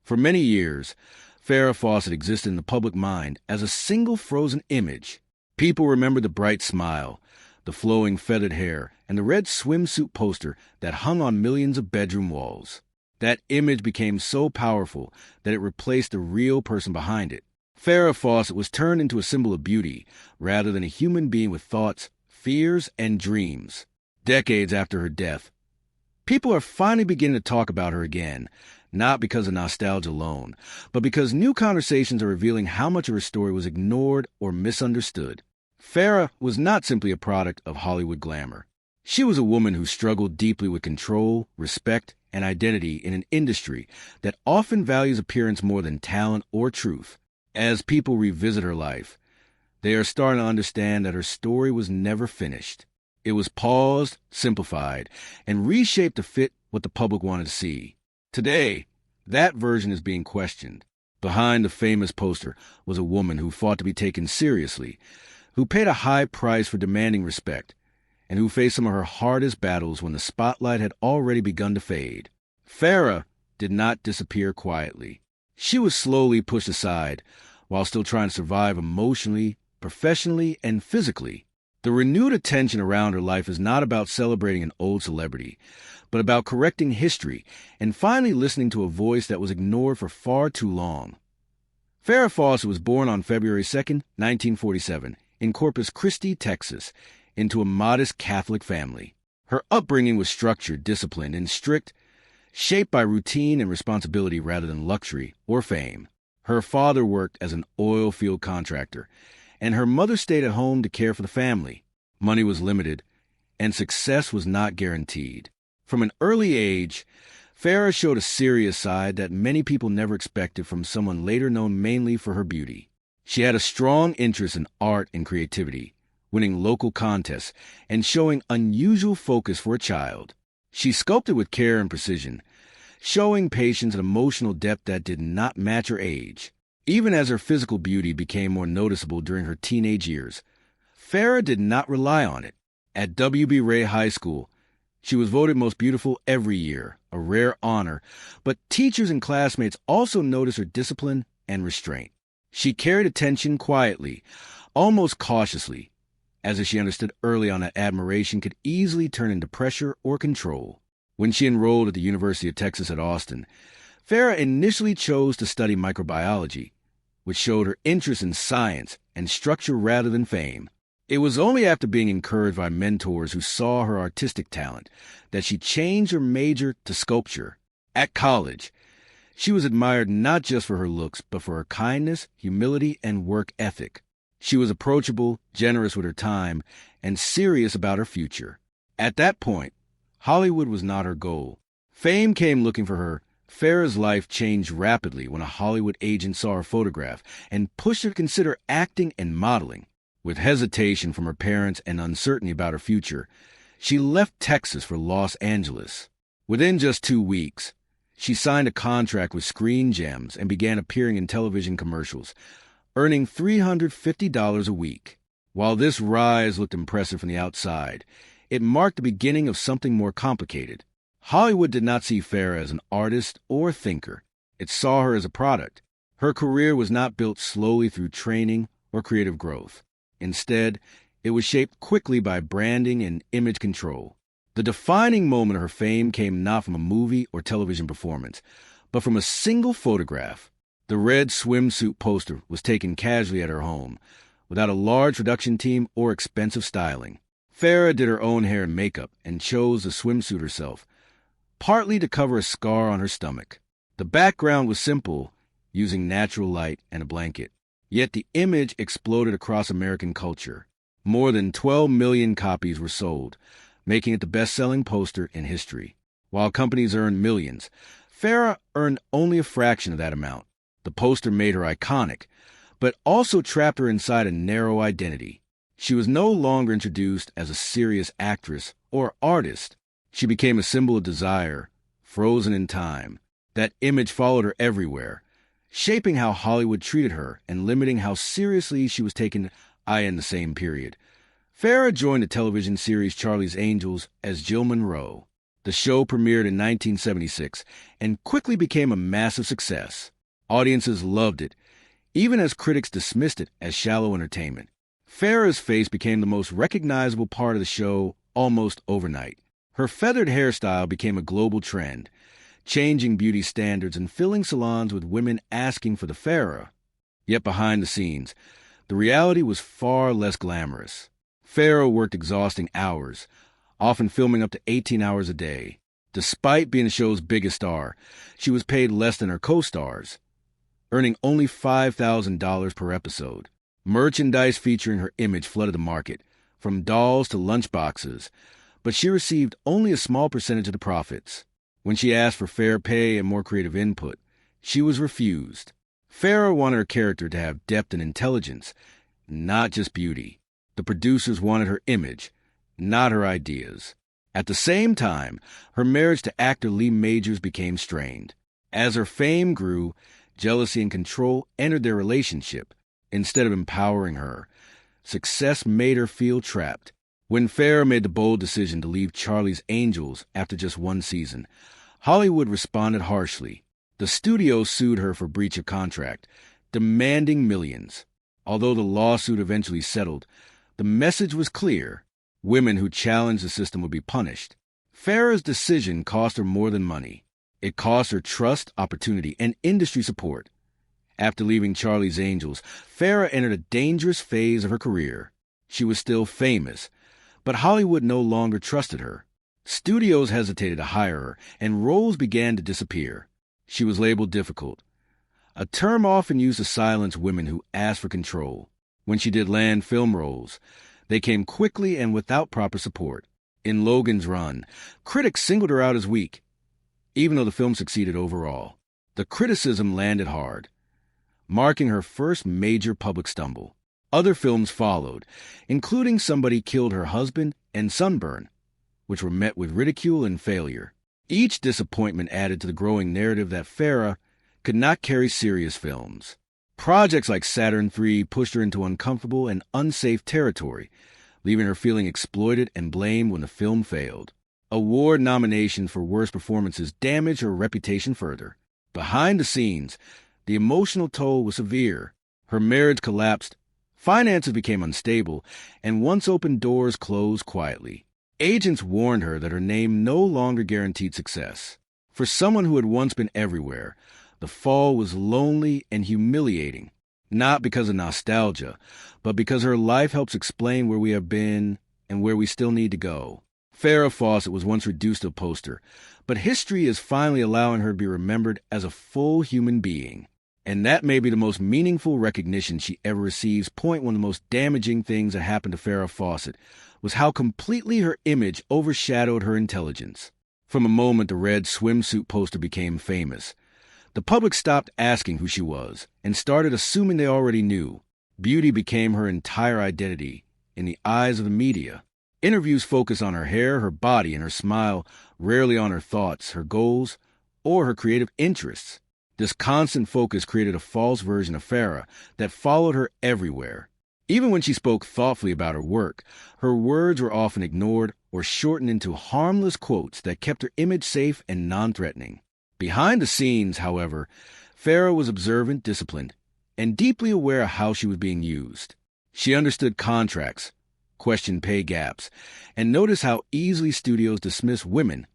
For many years, Farrah Fawcett existed in the public mind as a single frozen image. People remember the bright smile, the flowing feathered hair, and the red swimsuit poster that hung on millions of bedroom walls. That image became so powerful that it replaced the real person behind it. Farrah Fawcett was turned into a symbol of beauty rather than a human being with thoughts, fears, and dreams. Decades after her death, people are finally beginning to talk about her again, not because of nostalgia alone, but because new conversations are revealing how much of her story was ignored or misunderstood. Farrah was not simply a product of Hollywood glamour. She was a woman who struggled deeply with control, respect, and identity in an industry that often values appearance more than talent or truth. As people revisit her life, they are starting to understand that her story was never finished. It was paused, simplified, and reshaped to fit what the public wanted to see. Today, that version is being questioned. Behind the famous poster was a woman who fought to be taken seriously, who paid a high price for demanding respect, and who faced some of her hardest battles when the spotlight had already begun to fade. Farrah did not disappear quietly. She was slowly pushed aside while still trying to survive emotionally, professionally, and physically. The renewed attention around her life is not about celebrating an old celebrity, but about correcting history and finally listening to a voice that was ignored for far too long. Farrah Fawcett was born on February 2, 1947, in Corpus Christi, Texas, into a modest Catholic family. Her upbringing was structured, disciplined, and strict, shaped by routine and responsibility rather than luxury or fame. Her father worked as an oil field contractor, and her mother stayed at home to care for the family. Money was limited, and success was not guaranteed. From an early age, Farrah showed a serious side that many people never expected from someone later known mainly for her beauty. She had a strong interest in art and creativity, winning local contests and showing unusual focus for a child. She sculpted with care and precision, showing patience and emotional depth that did not match her age. Even as her physical beauty became more noticeable during her teenage years, Farrah did not rely on it. At W.B. Ray High School, she was voted most beautiful every year, a rare honor, but teachers and classmates also noticed her discipline and restraint. She carried attention quietly, almost cautiously, as if she understood early on that admiration could easily turn into pressure or control. When she enrolled at the University of Texas at Austin, Farrah initially chose to study microbiology, which showed her interest in science and structure rather than fame. It was only after being encouraged by mentors who saw her artistic talent that she changed her major to sculpture. At college, she was admired not just for her looks, but for her kindness, humility, and work ethic. She was approachable, generous with her time, and serious about her future. At that point, Hollywood was not her goal. Fame came looking for her. Farrah's life changed rapidly when a Hollywood agent saw her photograph and pushed her to consider acting and modeling. With hesitation from her parents and uncertainty about her future, she left Texas for Los Angeles. Within just 2 weeks, she signed a contract with Screen Gems and began appearing in television commercials, earning $350 a week. While this rise looked impressive from the outside, it marked the beginning of something more complicated. Hollywood did not see Farrah as an artist or thinker. It saw her as a product. Her career was not built slowly through training or creative growth. Instead, it was shaped quickly by branding and image control. The defining moment of her fame came not from a movie or television performance, but from a single photograph. The red swimsuit poster was taken casually at her home, without a large production team or expensive styling. Farrah did her own hair and makeup and chose the swimsuit herself, partly to cover a scar on her stomach. The background was simple, using natural light and a blanket. Yet the image exploded across American culture. More than 12 million copies were sold, making it the best-selling poster in history. While companies earned millions, Farrah earned only a fraction of that amount. The poster made her iconic, but also trapped her inside a narrow identity. She was no longer introduced as a serious actress or artist. She became a symbol of desire, frozen in time. That image followed her everywhere, shaping how Hollywood treated her and limiting how seriously she was taken in the same period. Farrah joined the television series Charlie's Angels as Jill Monroe. The show premiered in 1976 and quickly became a massive success. Audiences loved it, even as critics dismissed it as shallow entertainment. Farrah's face became the most recognizable part of the show almost overnight. Her feathered hairstyle became a global trend, changing beauty standards and filling salons with women asking for the Farrah. Yet behind the scenes, the reality was far less glamorous. Farrah worked exhausting hours, often filming up to 18 hours a day. Despite being the show's biggest star, she was paid less than her co-stars, earning only $5,000 per episode. Merchandise featuring her image flooded the market, from dolls to lunchboxes, but she received only a small percentage of the profits. When she asked for fair pay and more creative input, she was refused. Farrah wanted her character to have depth and intelligence, not just beauty. The producers wanted her image, not her ideas. At the same time, her marriage to actor Lee Majors became strained. As her fame grew, jealousy and control entered their relationship. Instead of empowering her, success made her feel trapped. When Farrah made the bold decision to leave Charlie's Angels after just one season, Hollywood responded harshly. The studio sued her for breach of contract, demanding millions. Although the lawsuit eventually settled, the message was clear. Women who challenged the system would be punished. Farrah's decision cost her more than money. It cost her trust, opportunity, and industry support. After leaving Charlie's Angels, Farrah entered a dangerous phase of her career. She was still famous, but Hollywood no longer trusted her. Studios hesitated to hire her, and roles began to disappear. She was labeled difficult, a term often used to silence women who asked for control. When she did land film roles, they came quickly and without proper support. In Logan's Run, critics singled her out as weak, even though the film succeeded overall. The criticism landed hard, marking her first major public stumble. Other films followed, including Somebody Killed Her Husband and Sunburn, which were met with ridicule and failure. Each disappointment added to the growing narrative that Farrah could not carry serious films. Projects like Saturn III pushed her into uncomfortable and unsafe territory, leaving her feeling exploited and blamed when the film failed. Award nominations for worst performances damaged her reputation further. Behind the scenes, the emotional toll was severe. Her marriage collapsed, finances became unstable, and once open doors closed quietly. Agents warned her that her name no longer guaranteed success. For someone who had once been everywhere, the fall was lonely and humiliating, not because of nostalgia, but because her life helps explain where we have been and where we still need to go. Farrah Fawcett was once reduced to a poster, but history is finally allowing her to be remembered as a full human being. And that may be the most meaningful recognition she ever receives. One of the most damaging things that happened to Farrah Fawcett was how completely her image overshadowed her intelligence. From a moment the red swimsuit poster became famous, the public stopped asking who she was and started assuming they already knew. Beauty became her entire identity in the eyes of the media. Interviews focus on her hair, her body, and her smile, rarely on her thoughts, her goals, or her creative interests. This constant focus created a false version of Farrah that followed her everywhere. Even when she spoke thoughtfully about her work, her words were often ignored or shortened into harmless quotes that kept her image safe and non-threatening. Behind the scenes, however, Farrah was observant, disciplined, and deeply aware of how she was being used. She understood contracts, questioned pay gaps, and noticed how easily studios dismissed women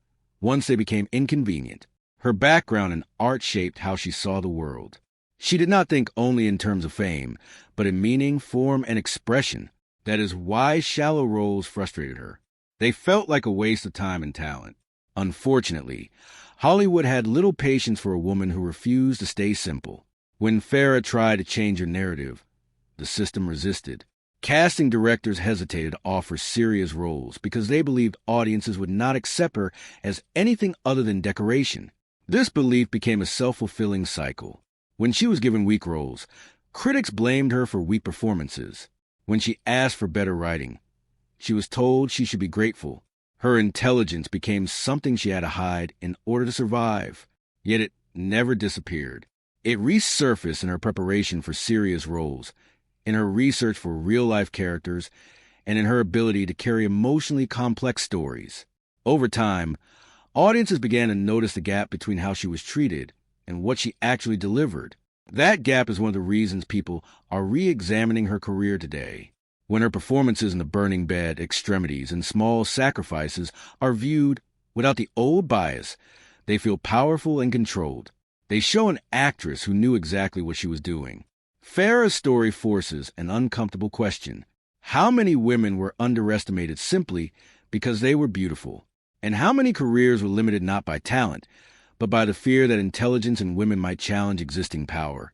once they became inconvenient. Her background in art shaped how she saw the world. She did not think only in terms of fame, but in meaning, form, and expression. That is why shallow roles frustrated her. They felt like a waste of time and talent. Unfortunately, Hollywood had little patience for a woman who refused to stay simple. When Farrah tried to change her narrative, the system resisted. Casting directors hesitated to offer serious roles because they believed audiences would not accept her as anything other than decoration. This belief became a self-fulfilling cycle. When she was given weak roles, critics blamed her for weak performances. When she asked for better writing, she was told she should be grateful. Her intelligence became something she had to hide in order to survive. Yet it never disappeared. It resurfaced in her preparation for serious roles, in her research for real-life characters, and in her ability to carry emotionally complex stories. Over time, Audiences began to notice the gap between how she was treated and what she actually delivered. That gap is one of the reasons people are re-examining her career today. When her performances in The Burning Bed, Extremities, and Small Sacrifices are viewed without the old bias, they feel powerful and controlled. They show an actress who knew exactly what she was doing. Farrah's story forces an uncomfortable question. How many women were underestimated simply because they were beautiful? And how many careers were limited not by talent, but by the fear that intelligence in women might challenge existing power?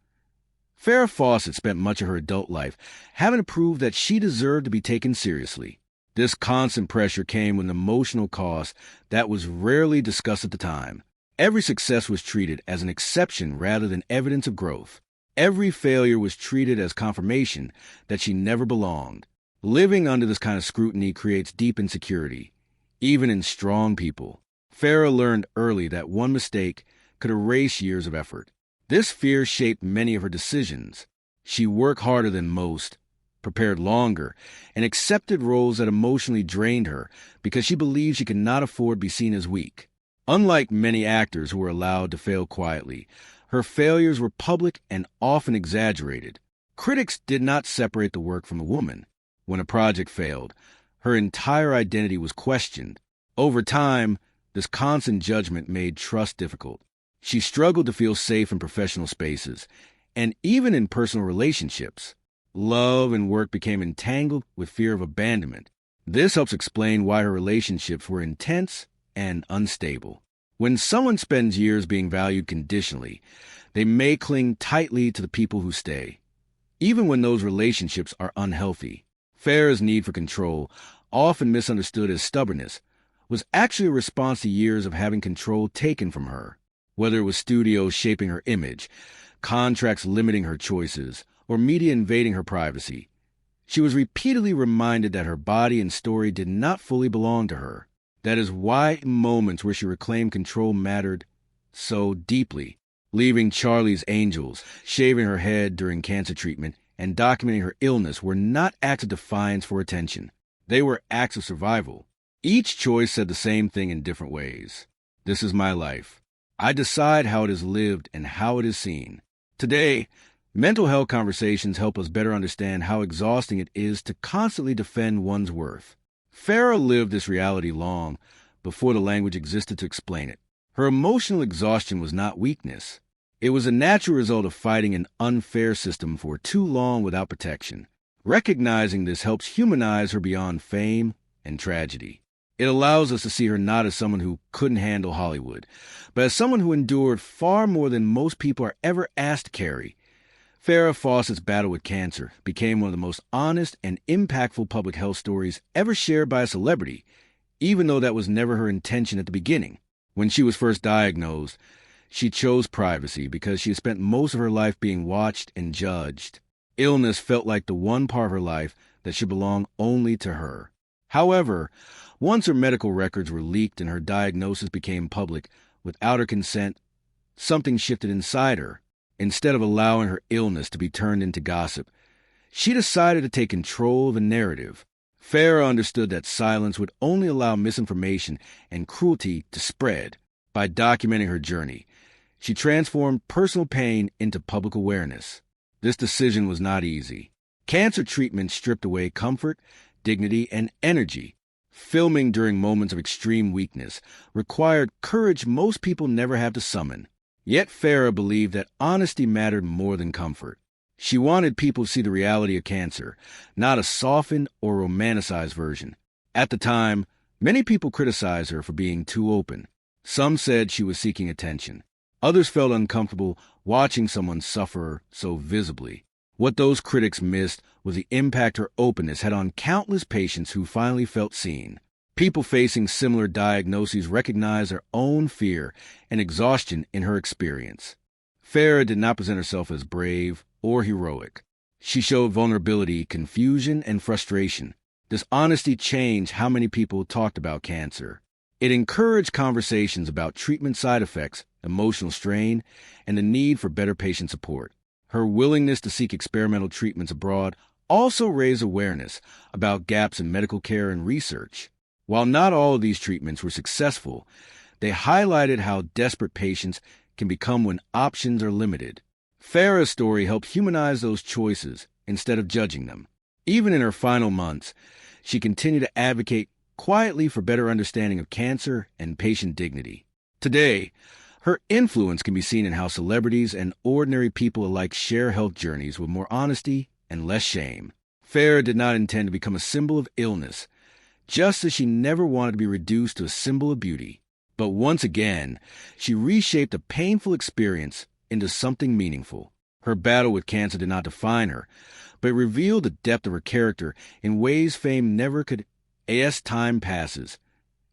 Farrah Fawcett spent much of her adult life having to prove that she deserved to be taken seriously. This constant pressure came with an emotional cost that was rarely discussed at the time. Every success was treated as an exception rather than evidence of growth. Every failure was treated as confirmation that she never belonged. Living under this kind of scrutiny creates deep insecurity, even in strong people. Farrah learned early that one mistake could erase years of effort. This fear shaped many of her decisions. She worked harder than most, prepared longer, and accepted roles that emotionally drained her because she believed she could not afford to be seen as weak. Unlike many actors who were allowed to fail quietly, her failures were public and often exaggerated. Critics did not separate the work from the woman. When a project failed, her entire identity was questioned. Over time, this constant judgment made trust difficult. She struggled to feel safe in professional spaces, and even in personal relationships. Love and work became entangled with fear of abandonment. This helps explain why her relationships were intense and unstable. When someone spends years being valued conditionally, they may cling tightly to the people who stay, even when those relationships are unhealthy. Farrah's need for control, often misunderstood as stubbornness, was actually a response to years of having control taken from her. Whether it was studios shaping her image, contracts limiting her choices, or media invading her privacy, she was repeatedly reminded that her body and story did not fully belong to her. That is why moments where she reclaimed control mattered so deeply. Leaving Charlie's Angels, shaving her head during cancer treatment, and documenting her illness were not acts of defiance for attention. They were acts of survival. Each choice said the same thing in different ways. This is my life. I decide how it is lived and how it is seen. Today, mental health conversations help us better understand how exhausting it is to constantly defend one's worth. Farrah lived this reality long before the language existed to explain it. Her emotional exhaustion was not weakness. It was a natural result of fighting an unfair system for too long without protection. Recognizing this helps humanize her beyond fame and tragedy. It allows us to see her not as someone who couldn't handle Hollywood, but as someone who endured far more than most people are ever asked to carry. Farrah Fawcett's battle with cancer became one of the most honest and impactful public health stories ever shared by a celebrity, even though that was never her intention at the beginning. When she was first diagnosed, she chose privacy because she had spent most of her life being watched and judged. Illness felt like the one part of her life that should belong only to her. However, once her medical records were leaked and her diagnosis became public without her consent, something shifted inside her. Instead of allowing her illness to be turned into gossip, she decided to take control of the narrative. Farrah understood that silence would only allow misinformation and cruelty to spread. By documenting her journey, she transformed personal pain into public awareness. This decision was not easy. Cancer treatment stripped away comfort, dignity, and energy. Filming during moments of extreme weakness required courage most people never have to summon. Yet Farrah believed that honesty mattered more than comfort. She wanted people to see the reality of cancer, not a softened or romanticized version. At the time, many people criticized her for being too open. Some said she was seeking attention. Others felt uncomfortable watching someone suffer so visibly. What those critics missed was the impact her openness had on countless patients who finally felt seen. People facing similar diagnoses recognized their own fear and exhaustion in her experience. Farrah did not present herself as brave or heroic. She showed vulnerability, confusion, and frustration. This honesty changed how many people talked about cancer. It encouraged conversations about treatment side effects, emotional strain, and the need for better patient support. Her willingness to seek experimental treatments abroad also raised awareness about gaps in medical care and research. While not all of these treatments were successful, They highlighted how desperate patients can become when options are limited. Farrah's story helped humanize those choices instead of judging them. Even in her final months, she continued to advocate quietly for better understanding of cancer and patient dignity. Today, her influence can be seen in how celebrities and ordinary people alike share health journeys with more honesty and less shame. Farrah did not intend to become a symbol of illness, just as she never wanted to be reduced to a symbol of beauty. But once again, she reshaped a painful experience into something meaningful. Her battle with cancer did not define her, but it revealed the depth of her character in ways fame never could. As time passes,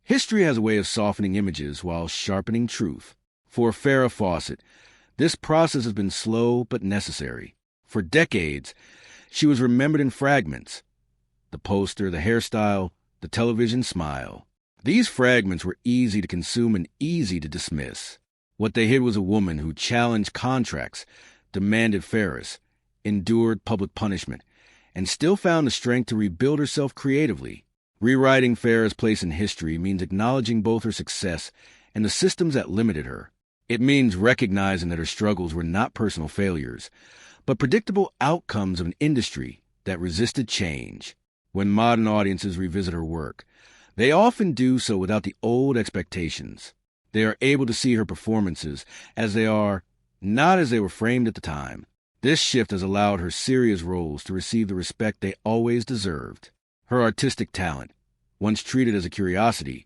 history has a way of softening images while sharpening truth. For Farrah Fawcett, this process has been slow but necessary. For decades, she was remembered in fragments: the poster, the hairstyle, the television smile. These fragments were easy to consume and easy to dismiss. What they hid was a woman who challenged contracts, demanded fairness, endured public punishment, and still found the strength to rebuild herself creatively. Rewriting Farrah's place in history means acknowledging both her success and the systems that limited her. It means recognizing that her struggles were not personal failures, but predictable outcomes of an industry that resisted change. When modern audiences revisit her work, they often do so without the old expectations. They are able to see her performances as they are, not as they were framed at the time. This shift has allowed her serious roles to receive the respect they always deserved. Her artistic talent, once treated as a curiosity,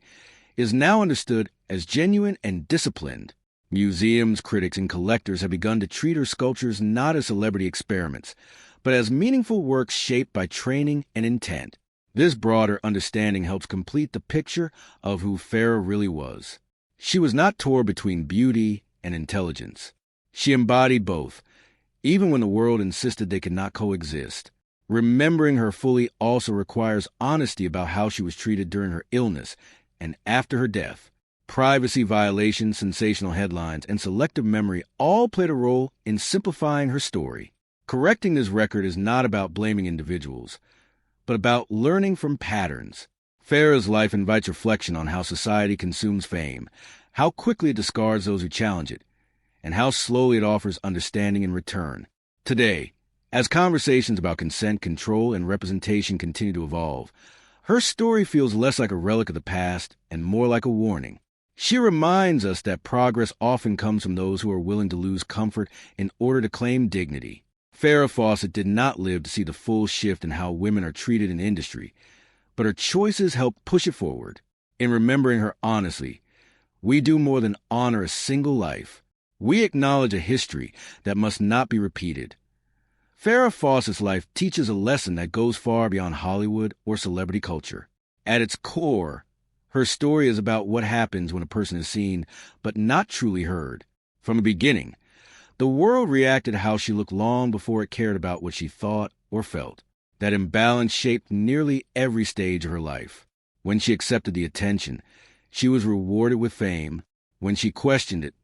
is now understood as genuine and disciplined. Museums, critics, and collectors have begun to treat her sculptures not as celebrity experiments, but as meaningful works shaped by training and intent. This broader understanding helps complete the picture of who Farrah really was. She was not torn between beauty and intelligence. She embodied both, even when the world insisted they could not coexist. Remembering her fully also requires honesty about how she was treated during her illness and after her death. Privacy violations, sensational headlines, and selective memory all played a role in simplifying her story. Correcting this record is not about blaming individuals, but about learning from patterns. Farrah's life invites reflection on how society consumes fame, how quickly it discards those who challenge it, and how slowly it offers understanding in return. Today, as conversations about consent, control, and representation continue to evolve, her story feels less like a relic of the past and more like a warning. She reminds us that progress often comes from those who are willing to lose comfort in order to claim dignity. Farrah Fawcett did not live to see the full shift in how women are treated in industry, but her choices helped push it forward. In remembering her honestly, we do more than honor a single life. We acknowledge a history that must not be repeated. Farrah Fawcett's life teaches a lesson that goes far beyond Hollywood or celebrity culture. At its core, her story is about what happens when a person is seen but not truly heard. From the beginning, the world reacted to how she looked long before it cared about what she thought or felt. That imbalance shaped nearly every stage of her life. When she accepted the attention, she was rewarded with fame. When she questioned it,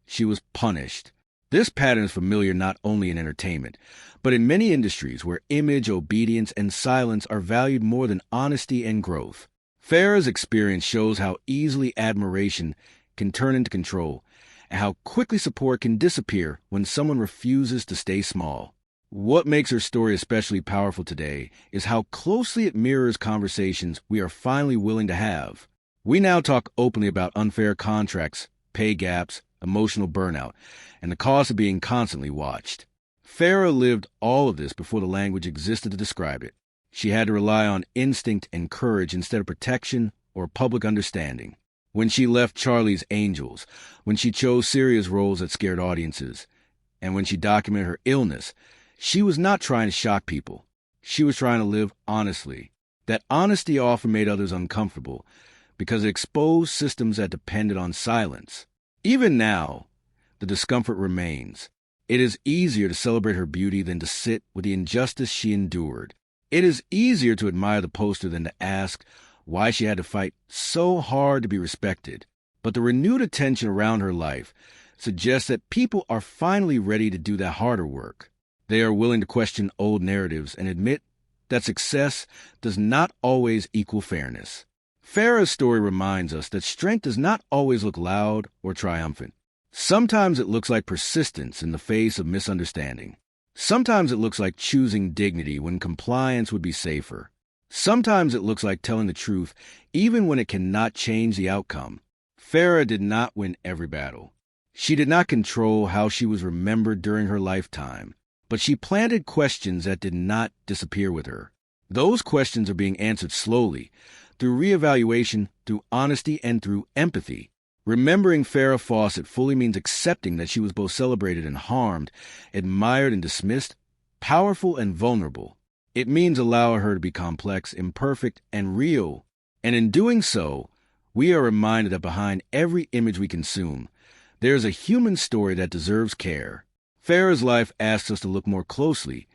she was punished. This pattern is familiar not only in entertainment, but in many industries where image, obedience, and silence are valued more than honesty and growth. Farrah's experience shows how easily admiration can turn into control, and how quickly support can disappear when someone refuses to stay small. What makes her story especially powerful today is how closely it mirrors conversations we are finally willing to have. We now talk openly about unfair contracts, pay gaps, emotional burnout, and the cost of being constantly watched. Farrah lived all of this before the language existed to describe it. She had to rely on instinct and courage instead of protection or public understanding. When she left Charlie's Angels, when she chose serious roles that scared audiences, and when she documented her illness, she was not trying to shock people. She was trying to live honestly. That honesty often made others uncomfortable because it exposed systems that depended on silence. Even now, the discomfort remains. It is easier to celebrate her beauty than to sit with the injustice she endured. It is easier to admire the poster than to ask why she had to fight so hard to be respected. But the renewed attention around her life suggests that people are finally ready to do that harder work. They are willing to question old narratives and admit that success does not always equal fairness. Farrah's story reminds us that strength does not always look loud or triumphant. Sometimes it looks like persistence in the face of misunderstanding. Sometimes it looks like choosing dignity when compliance would be safer. Sometimes it looks like telling the truth even when it cannot change the outcome. Farrah did not win every battle. She did not control how she was remembered during her lifetime, but she planted questions that did not disappear with her. Those questions are being answered slowly, through reevaluation, through honesty, and through empathy. Remembering Farrah Fawcett fully means accepting that she was both celebrated and harmed, admired and dismissed, powerful and vulnerable. It means allowing her to be complex, imperfect, and real. And in doing so, we are reminded that behind every image we consume, there is a human story that deserves care. Farrah's life asks us to look more closely,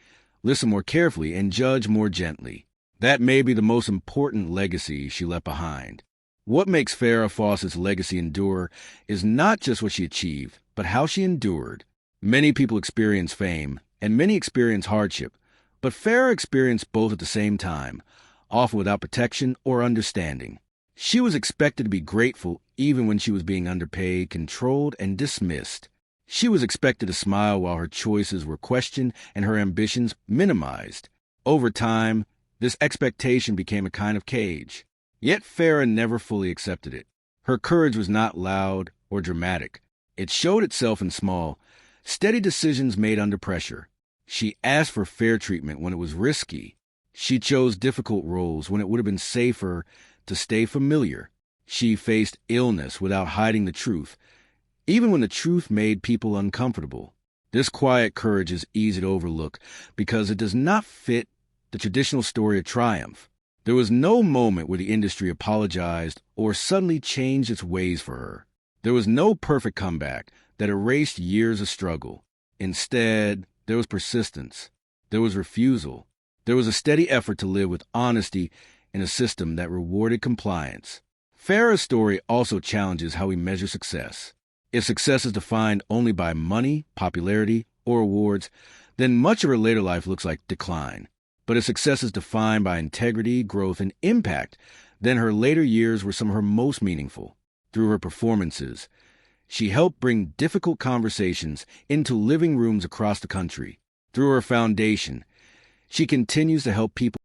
listen more carefully, and judge more gently. That may be the most important legacy she left behind. What makes Farrah Fawcett's legacy endure is not just what she achieved, but how she endured. Many people experience fame, and many experience hardship, but Farrah experienced both at the same time, often without protection or understanding. She was expected to be grateful even when she was being underpaid, controlled, and dismissed. She was expected to smile while her choices were questioned and her ambitions minimized. Over time, this expectation became a kind of cage. Yet Farrah never fully accepted it. Her courage was not loud or dramatic. It showed itself in small, steady decisions made under pressure. She asked for fair treatment when it was risky. She chose difficult roles when it would have been safer to stay familiar. She faced illness without hiding the truth, even when the truth made people uncomfortable. This quiet courage is easy to overlook because it does not fit the traditional story of triumph. There was no moment where the industry apologized or suddenly changed its ways for her. There was no perfect comeback that erased years of struggle. Instead, there was persistence. There was refusal. There was a steady effort to live with honesty in a system that rewarded compliance. Farrah's story also challenges how we measure success. If success is defined only by money, popularity, or awards, then much of her later life looks like decline. But if success is defined by integrity, growth, and impact, then her later years were some of her most meaningful. Through her performances, she helped bring difficult conversations into living rooms across the country. Through her foundation, she continues to help people